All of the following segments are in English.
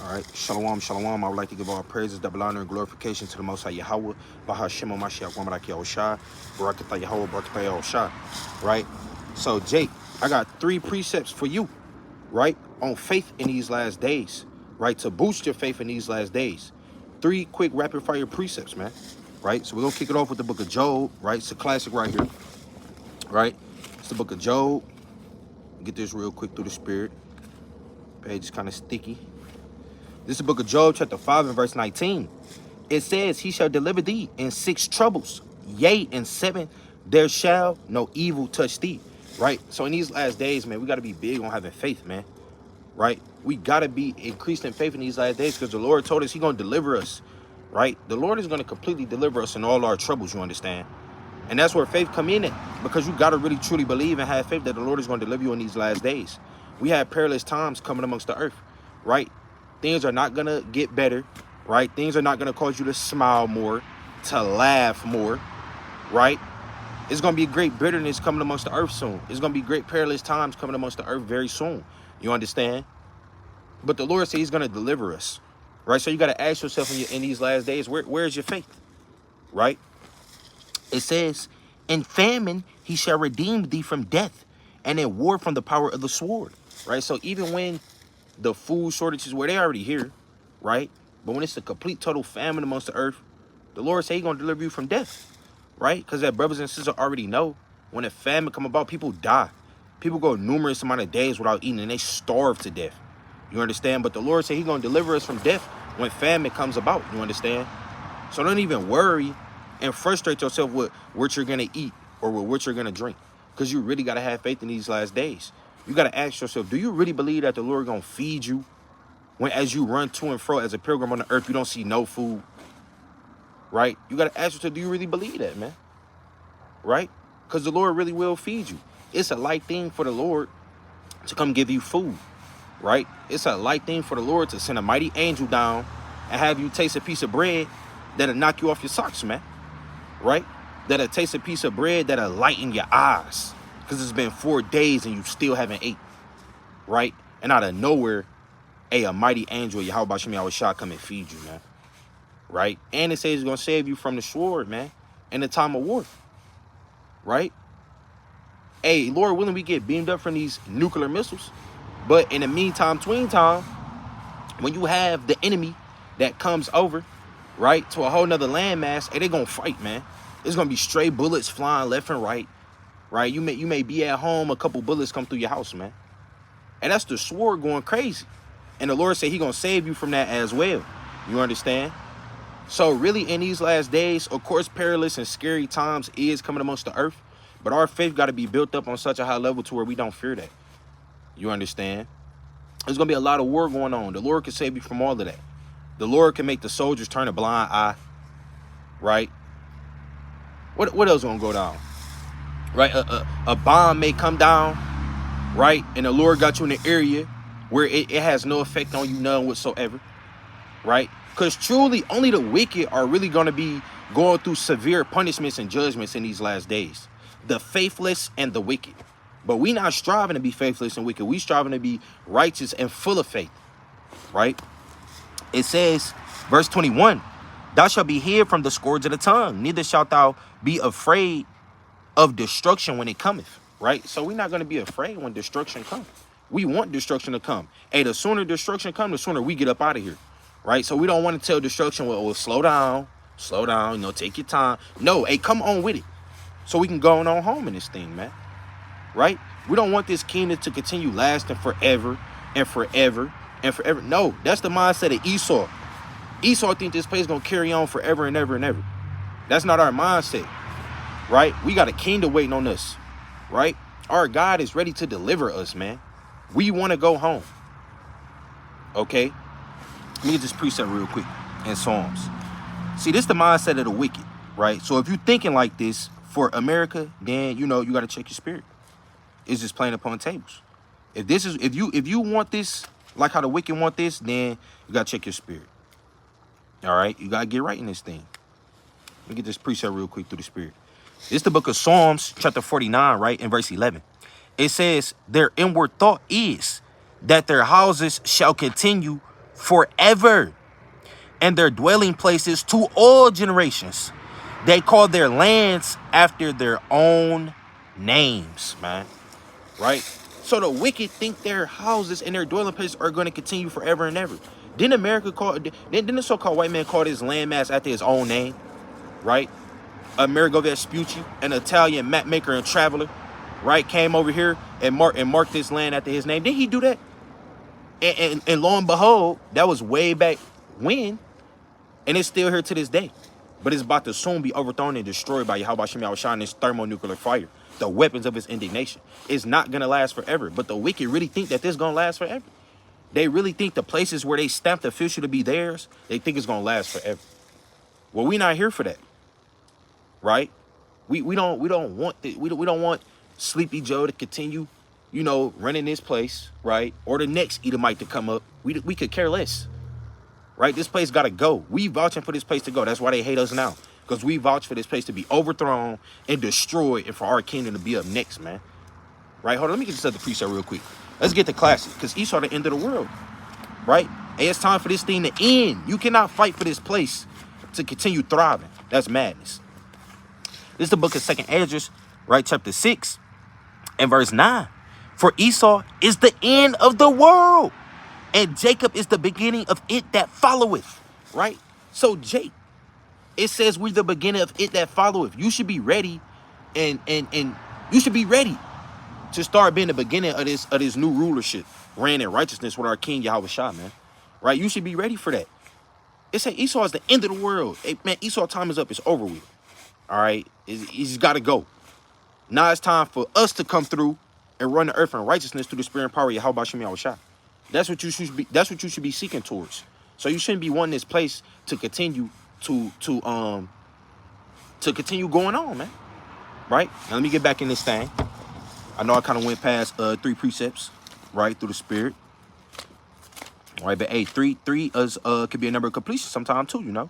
All right, shalom, shalom. I would like to give all praises, double honor, and glorification to the Most High Yahweh, Bahashim Mashiach, Wamaraki Yahushua, Barakatah Yahweh, Barakatah Yahushua. Right? So, Jake, I got 3 precepts for you, right, on faith in these last days, right, to boost your faith in these last days. 3 quick rapid-fire precepts, man, right? So, we're going to kick it off with the book of Job, right? It's a classic right here, right? It's the book of Job. Get this real quick through the spirit. Page is kind of sticky. This is the book of Job, chapter 5 and verse 19. It says, he shall deliver thee in 6 troubles. Yea, in 7 there shall no evil touch thee. Right? So in these last days, man, we got to be big on having faith, man. Right? We got to be increased in faith in these last days because the Lord told us he's going to deliver us. Right? The Lord is going to completely deliver us in all our troubles, you understand? And that's where faith come in at, because you got to really truly believe and have faith that the Lord is going to deliver you in these last days. We have perilous times coming amongst the earth. Right? Things are not going to get better, right? Things are not going to cause you to smile more, to laugh more, right? It's going to be great bitterness coming amongst the earth soon. It's going to be great perilous times coming amongst the earth very soon. You understand? But the Lord said he's going to deliver us, right? So you got to ask yourself in these last days, where's your faith, right? It says, in famine he shall redeem thee from death, and in war from the power of the sword, right? So even when the food shortages where they already here, right? But when it's a complete total famine amongst the earth, the Lord say he's going to deliver you from death, right? Because that brothers and sisters already know when a famine come about, people die. People go numerous amount of days without eating and they starve to death. You understand? But the Lord say he's going to deliver us from death when famine comes about. You understand? So don't even worry and frustrate yourself with what you're going to eat or with what you're going to drink, because you really got to have faith in these last days. You got to ask yourself, do you really believe that the Lord going to feed you when as you run to and fro as a pilgrim on the earth, you don't see no food, right? You got to ask yourself, do you really believe that, man? Right? Because the Lord really will feed you. It's a light thing for the Lord to come give you food, right? It's a light thing for the Lord to send a mighty angel down and have you taste a piece of bread that'll knock you off your socks, man, right? That'll taste a piece of bread that'll lighten your eyes, because it's been 4 days and you still haven't ate, right? And out of nowhere, a mighty angel, Yahweh Shem Yahushua, come and feed you, man, right? And it says it's going to save you from the sword, man, in the time of war, right? Hey, Lord willing, we get beamed up from these nuclear missiles. But in the meantime, tween time, when you have the enemy that comes over, right, to a whole nother landmass, hey, they're going to fight, man. It's going to be stray bullets flying left and right. Right, you may be at home, a couple bullets come through your house, man. And that's the sword going crazy. And the Lord said he's going to save you from that as well. You understand? So really in these last days, of course, perilous and scary times is coming amongst the earth. But our faith got to be built up on such a high level to where we don't fear that. You understand? There's going to be a lot of war going on. The Lord can save you from all of that. The Lord can make the soldiers turn a blind eye. Right? What else going to go down? Right, a bomb may come down, right, and the Lord got you in an area where it has no effect on you, none whatsoever, right? Because truly, only the wicked are really going to be going through severe punishments and judgments in these last days. The faithless and the wicked. But we not striving to be faithless and wicked. We striving to be righteous and full of faith, right? It says, verse 21, thou shalt be hid from the scourge of the tongue, neither shalt thou be afraid of destruction when it cometh, right? So we're not going to be afraid when destruction comes. We want destruction to come. Hey, the sooner destruction comes, the sooner we get up out of here, right? So we don't want to tell destruction, well, slow down, you know, take your time. No, hey, come on with it so we can go on home in this thing, man, right? We don't want this kingdom to continue lasting forever and forever and forever. No, that's the mindset of Esau. Esau think this place is going to carry on forever and ever and ever. That's not our mindset. Right? We got a kingdom waiting on us, right? Our God is ready to deliver us, man. We want to go home. Okay? Let me get this precept real quick in Psalms. See, this is the mindset of the wicked, right? So if you're thinking like this for America, then, you know, you got to check your spirit. It's just playing upon tables. If you want this, like how the wicked want this, then you got to check your spirit. All right? You got to get right in this thing. Let me get this precept real quick through the spirit. It's the book of Psalms, chapter 49, right, in verse 11. It says, their inward thought is that their houses shall continue forever, and their dwelling places to all generations. They call their lands after their own names, man. Right? So the wicked think their houses and their dwelling places are going to continue forever and ever. Didn't the so-called white man call his landmass after his own name? Right? Amerigo Vespucci, an Italian map maker and traveler, right, came over here and marked this land after his name. Didn't he do that? And lo and behold, that was way back when, and it's still here to this day. But it's about to soon be overthrown and destroyed by Yahweh Shem Yahushua and his thermonuclear fire, the weapons of his indignation. It's not going to last forever. But the wicked really think that this is going to last forever. They really think the places where they stamped official to be theirs, they think it's going to last forever. Well, we're not here for that. Right? We don't want Sleepy Joe to continue, running this place, right? Or the next Edomite to come up. We could care less. Right? This place got to go. We vouching for this place to go. That's why they hate us now. Because we vouch for this place to be overthrown and destroyed and for our kingdom to be up next, man. Right? Hold on. Let me get this other precept real quick. Let's get the classic. Because Esau the end of the world. Right? And it's time for this thing to end. You cannot fight for this place to continue thriving. That's madness. This is the book of 2nd Esdras, right? Chapter 6 and verse 9. For Esau is the end of the world, and Jacob is the beginning of it that followeth, right? So Jake, it says we're the beginning of it that followeth. You should be ready, and you should be ready to start being the beginning of this new rulership, reign in righteousness with our King Yahweh Shah, man. Right? You should be ready for that. It says Esau is the end of the world. Hey, man, Esau time is up. It's over with. All right? He's got to go. Now it's time for us to come through and run the earth in righteousness through the spirit and power of Yahweh Shem Yahushua. That's what you should be. That's what you should be seeking towards. So you shouldn't be wanting this place to continue to continue going on, man. Right? Now let me get back in this thing. I know I kind of went past 3 precepts, right, through the spirit. All right, but hey, three is could be a number of completion sometime too,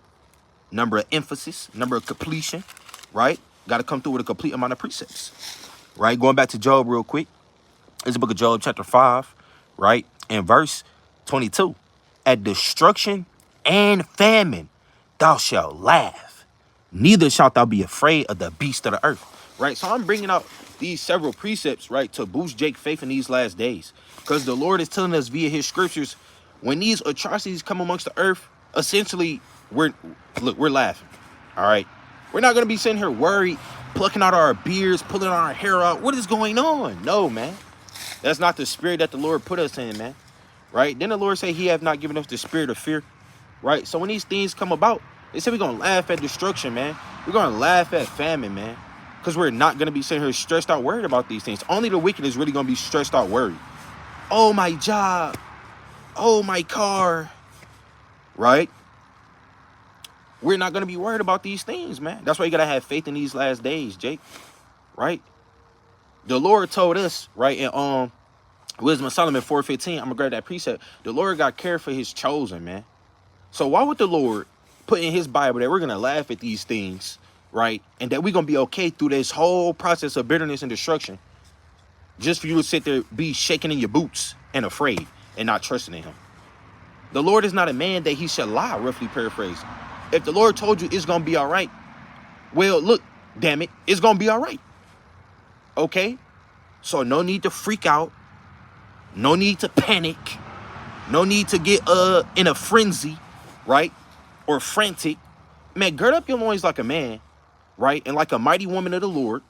number of emphasis, number of completion, right? Got to come through with a complete amount of precepts, right? Going back to Job real quick. This is the book of Job, chapter 5, right? And verse 22. At destruction and famine, thou shalt laugh. Neither shalt thou be afraid of the beast of the earth, right? So I'm bringing out these several precepts, right, to boost Jake's faith in these last days. Because the Lord is telling us via his scriptures, when these atrocities come amongst the earth, essentially, we're laughing, all right? We're not going to be sitting here worried, plucking out our beards, pulling our hair out. What is going on? No, man. That's not the spirit that the Lord put us in, man. Right? Then the Lord say he have not given us the spirit of fear. Right? So when these things come about, they say we're going to laugh at destruction, man. We're going to laugh at famine, man. Because we're not going to be sitting here stressed out, worried about these things. Only the wicked is really going to be stressed out, worried. Oh, my job. Oh, my car. Right? We're not going to be worried about these things, man. That's why you got to have faith in these last days, Jake. Right? The Lord told us, right, in Wisdom of Solomon 4:15, I'm going to grab that precept. The Lord got care for his chosen, man. So why would the Lord put in his Bible that we're going to laugh at these things, right, and that we're going to be okay through this whole process of bitterness and destruction, just for you to sit there, be shaking in your boots and afraid and not trusting in him? The Lord is not a man that he shall lie, roughly paraphrased. If the Lord told you it's going to be all right, well, look, damn it, it's going to be all right. Okay? So no need to freak out. No need to panic. No need to get in a frenzy, right? Or frantic. Man, gird up your loins like a man, right? And like a mighty woman of the Lord,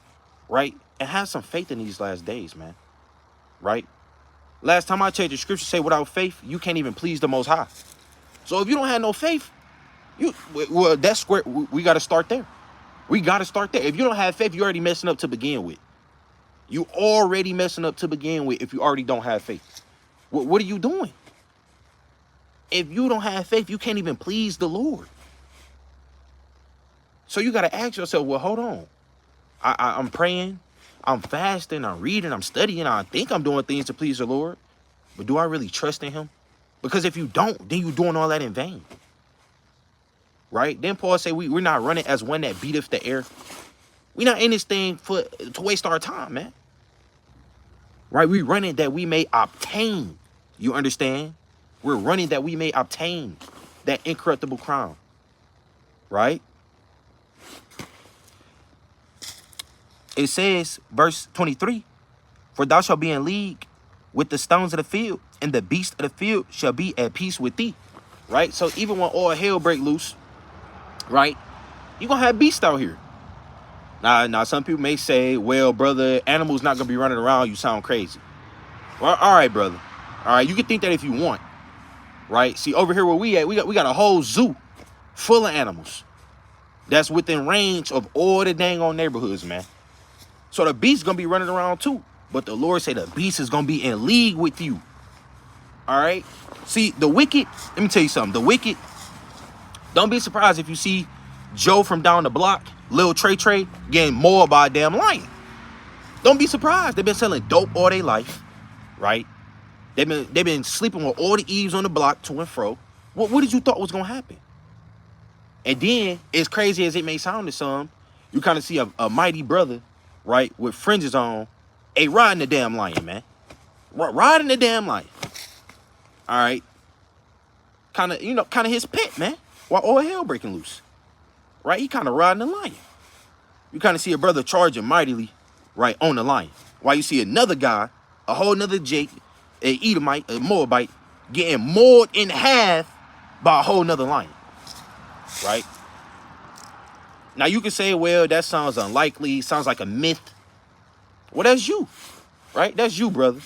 right? And have some faith in these last days, man. Right? Last time I checked, the scripture say without faith, you can't even please the Most High. So if you don't have no faith, that's square. We got to start there. We got to start there. If you don't have faith, you're already messing up to begin with. You already messing up to begin with if you already don't have faith. What are you doing? If you don't have faith, you can't even please the Lord. So you got to ask yourself, well, hold on. I'm praying, I'm fasting, I'm reading, I'm studying. I think I'm doing things to please the Lord. But do I really trust in him? Because if you don't, then you're doing all that in vain. Right? Then Paul say we're not running as one that beateth the air. We're not in this thing to waste our time, man. Right? We running that we may obtain. You understand? We're running that we may obtain that incorruptible crown, right? It says, verse 23, for thou shalt be in league with the stones of the field, and the beasts of the field shall be at peace with thee, right? So even when all hell break loose, right, you're going to have beasts out here. Now, some people may say, well, brother, animals not going to be running around. You sound crazy. Well, all right, brother. All right, you can think that if you want, right? See, over here where we at, we got a whole zoo full of animals that's within range of all the dang on neighborhoods, man. So the beast going to be running around too. But the Lord say the beast is going to be in league with you. All right? See, the wicked, let me tell you something. The wicked, don't be surprised if you see Joe from down the block, Lil Trey, getting mauled by a damn lion. Don't be surprised. They've been selling dope all their life, right? They've been sleeping with all the Eves on the block to and fro. What did you thought was going to happen? And then, as crazy as it may sound to some, you kind of see a mighty brother, right, with fringes on, riding the damn lion, man. Riding the damn lion. All right. Kind of his pet, man. While all hell breaking loose. Right? He kind of riding the lion. You kind of see a brother charging mightily, right, on the lion. While you see another guy, a whole nother Jake, an Edomite, a Moabite, getting mauled in half by a whole nother lion. Right? Now, you can say, well, that sounds unlikely. Sounds like a myth. Well, that's you. Right? That's you, brother.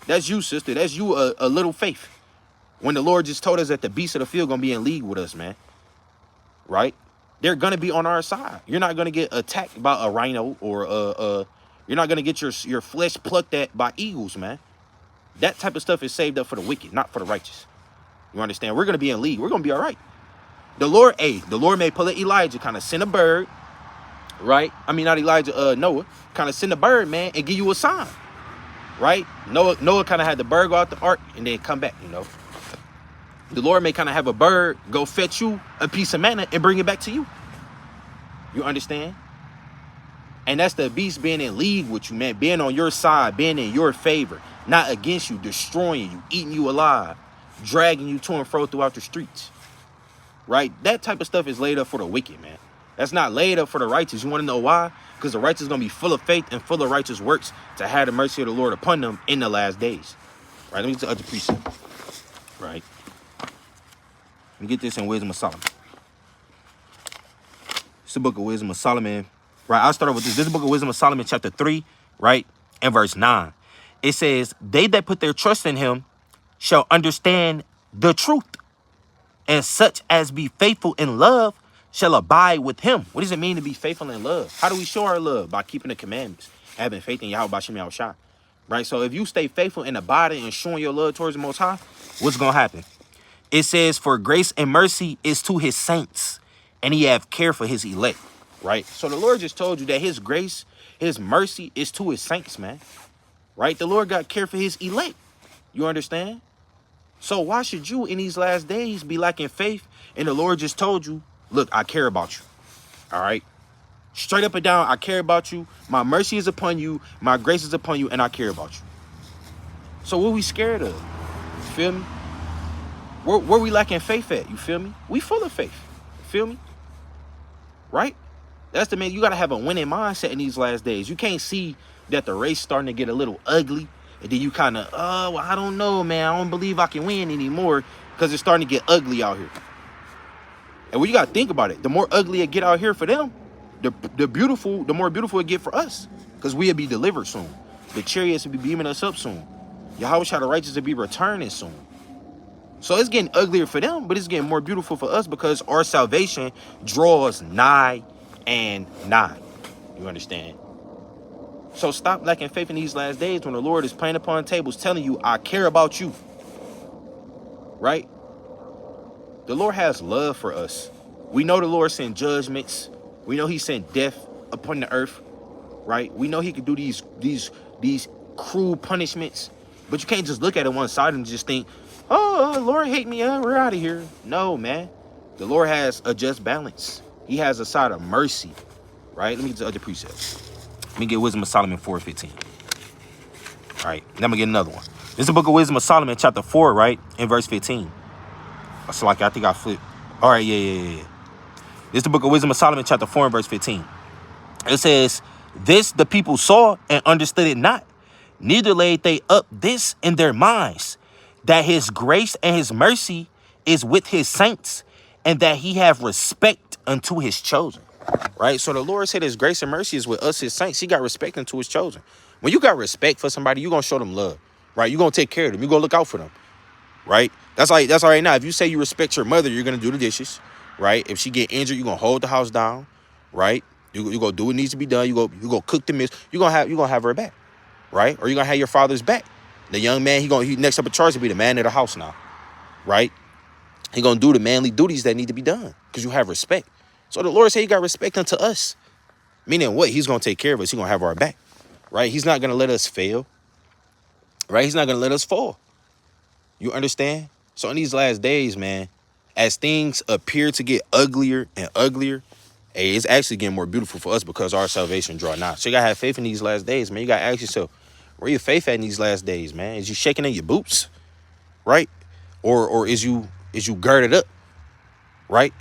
That's you, sister. That's you, a little faith. When the Lord just told us that the beasts of the field going to be in league with us, man. Right? They're going to be on our side. You're not going to get attacked by a rhino or you're not going to get your flesh plucked at by eagles, man. That type of stuff is saved up for the wicked, not for the righteous. You understand? We're going to be in league. We're going to be all right. The Lord may pull at Elijah, kind of send a bird, right? I mean, not Elijah, Noah, kind of send a bird, man, and give you a sign, right? Noah kind of had the bird go out the ark and then come back, you know. The Lord may kind of have a bird go fetch you a piece of manna and bring it back to you. You understand? And that's the beast being in league with you, man, being on your side, being in your favor, not against you, destroying you, eating you alive, dragging you to and fro throughout the streets. Right? That type of stuff is laid up for the wicked, man. That's not laid up for the righteous. You want to know why? Because the righteous is going to be full of faith and full of righteous works to have the mercy of the Lord upon them in the last days. Right? Let me get to other precept. Right? Let me get this in Wisdom of Solomon. It's the book of Wisdom of Solomon. Right? I'll start off with this. This is the book of Wisdom of Solomon, chapter 3, right? And verse 9. It says, they that put their trust in him shall understand the truth. And such as be faithful in love shall abide with him. What does it mean to be faithful in love? How do we show our love? By keeping the commandments, having faith in Yahweh B'Shem Yahushua. Right? So if you stay faithful and abiding and showing your love towards the Most High, what's going to happen? It says, for grace and mercy is to his saints, and he have care for his elect. Right? So the Lord just told you that his grace, his mercy is to his saints, man. Right? The Lord got care for his elect. You understand? So why should you in these last days be lacking faith? And the Lord just told you, look, I care about you. All right. Straight up and down, I care about you. My mercy is upon you. My grace is upon you. And I care about you. So what we scared of? You feel me? Where we lacking faith at? You feel me? We full of faith. You feel me? Right? That's the man. You got to have a winning mindset in these last days. You can't see that the race starting to get a little ugly. And then you kind of, well, I don't know, man. I don't believe I can win anymore because it's starting to get ugly out here. And when you got to think about it, the more ugly it get out here for them, the more beautiful it get for us because we'll be delivered soon. The chariots will be beaming us up soon. Yahweh shall the righteous will be returning soon. So it's getting uglier for them, but it's getting more beautiful for us because our salvation draws nigh and nigh. You understand? So stop lacking faith in these last days when the Lord is playing upon tables telling you, I care about you. Right? The Lord has love for us. We know the Lord sent judgments. We know he sent death upon the earth. Right? We know he could do these cruel punishments. But you can't just look at it one side and just think, oh, Lord hate me. We're out of here. No, man. The Lord has a just balance. He has a side of mercy. Right? Let me get to other precepts. Let me get Wisdom of Solomon 4:15. All right, then I'm going to get another one. This is the book of Wisdom of Solomon, chapter 4, right? In verse 15. So like, I think I flipped. All right, yeah. This is the book of Wisdom of Solomon, chapter 4, and verse 15. It says, this the people saw and understood it not. Neither laid they up this in their minds, that his grace and his mercy is with his saints, and that he have respect unto his chosen. Right? So the Lord said his grace and mercy is with us, his saints. He got respect unto his chosen. When you got respect for somebody, you're going to show them love. Right? You're going to take care of them. You're going to look out for them. Right? That's all right now. If you say you respect your mother, you're going to do the dishes. Right? If she get injured, you're going to hold the house down. Right? You going to do what needs to be done. You go cook the meals. You're going to have her back. Right? Or you're going to have your father's back. The young man, he next up in charge to be the man of the house now. Right? He going to do the manly duties that need to be done because you have respect. So the Lord said he got respect unto us. Meaning what? He's going to take care of us. He's going to have our back. Right? He's not going to let us fail. Right? He's not going to let us fall. You understand? So in these last days, man, as things appear to get uglier and uglier, hey, it's actually getting more beautiful for us because our salvation draw nigh. So you got to have faith in these last days, man. You got to ask yourself, where your faith at in these last days, man? Is you shaking in your boots? Right? Or is you girded up? Right?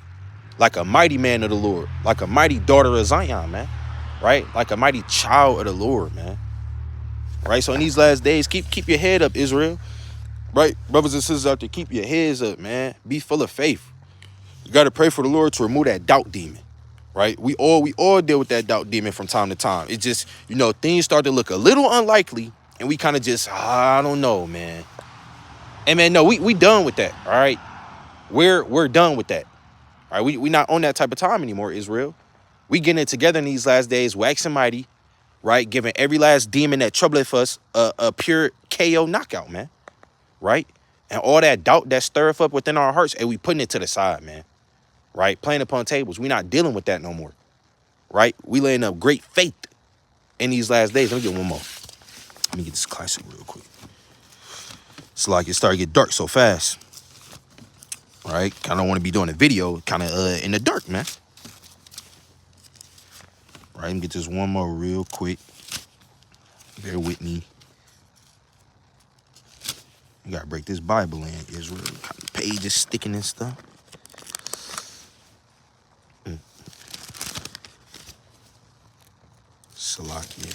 Like a mighty man of the Lord. Like a mighty daughter of Zion, man. Right? Like a mighty child of the Lord, man. Right? So in these last days, keep your head up, Israel. Right? Brothers and sisters out there, keep your heads up, man. Be full of faith. You got to pray for the Lord to remove that doubt demon. Right? We all deal with that doubt demon from time to time. It's just, things start to look a little unlikely, and we kind of just, I don't know, man. And man, no, we done with that. All right? We're done with that. All right? We not on that type of time anymore, Israel. We getting it together in these last days, waxing mighty, right? Giving every last demon that troubleth us a pure KO knockout, man. Right? And all that doubt that stirreth up within our hearts, and we putting it to the side, man. Right? Playing upon tables. We not dealing with that no more. Right? We laying up great faith in these last days. Let me get one more. Let me get this classic real quick. It's like it started to get dark so fast. Right? Kind of want to be doing a video kind of in the dark, man. Right? Let me get this one more real quick. Bear with me. You gotta break this Bible in, Israel. Kind of pages sticking and stuff. Salakia.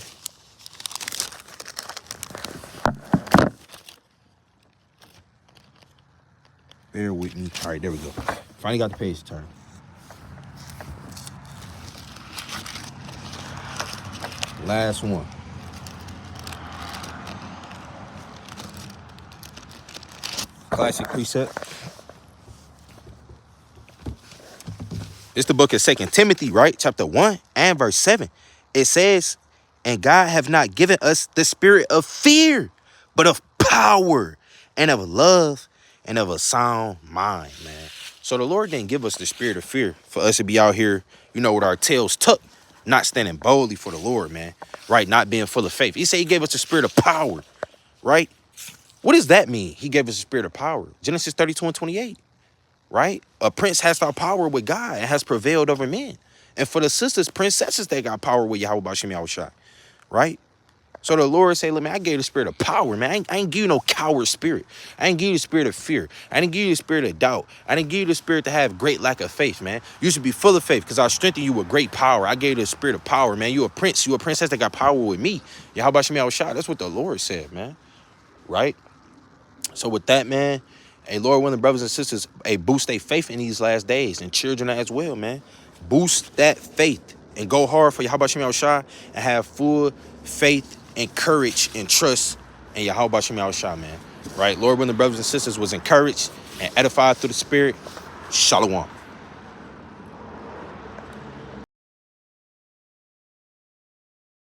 Bear with me. All right, there we go. Finally got the page turned. Last one. Classic precept. It's the book of 2 Timothy, right? Chapter 1 and verse 7. It says, and God have not given us the spirit of fear, but of power and of love and of a sound mind, man. So the Lord didn't give us the spirit of fear for us to be out here, with our tails tucked, not standing boldly for the Lord, man. Right? Not being full of faith. He said he gave us the spirit of power, right? What does that mean? He gave us the spirit of power. Genesis 32:28, right? A prince has our power with God and has prevailed over men. And for the sisters, princesses, they got power with Yahweh B'Shem Yahushua, right? So the Lord say, look, man, I gave you the spirit of power, man. I ain't give you no coward spirit. I ain't give you the spirit of fear. I didn't give you the spirit of doubt. I didn't give you the spirit to have great lack of faith, man. You should be full of faith because I'll strengthen you with great power. I gave you the spirit of power, man. You a prince. You a princess that got power with me. Yahweh B'Shem Yahushua. That's what the Lord said, man. Right? So with that, man, hey, Lord willing, brothers and sisters, hey, boost their faith in these last days, and children as well, man. Boost that faith and go hard for Yahweh B'Shem Yahushua and have full faith and courage and trust in Yahweh B'Shem Yahushua, man. Right? Lord willing, brothers and sisters was encouraged and edified through the Spirit. Shalom.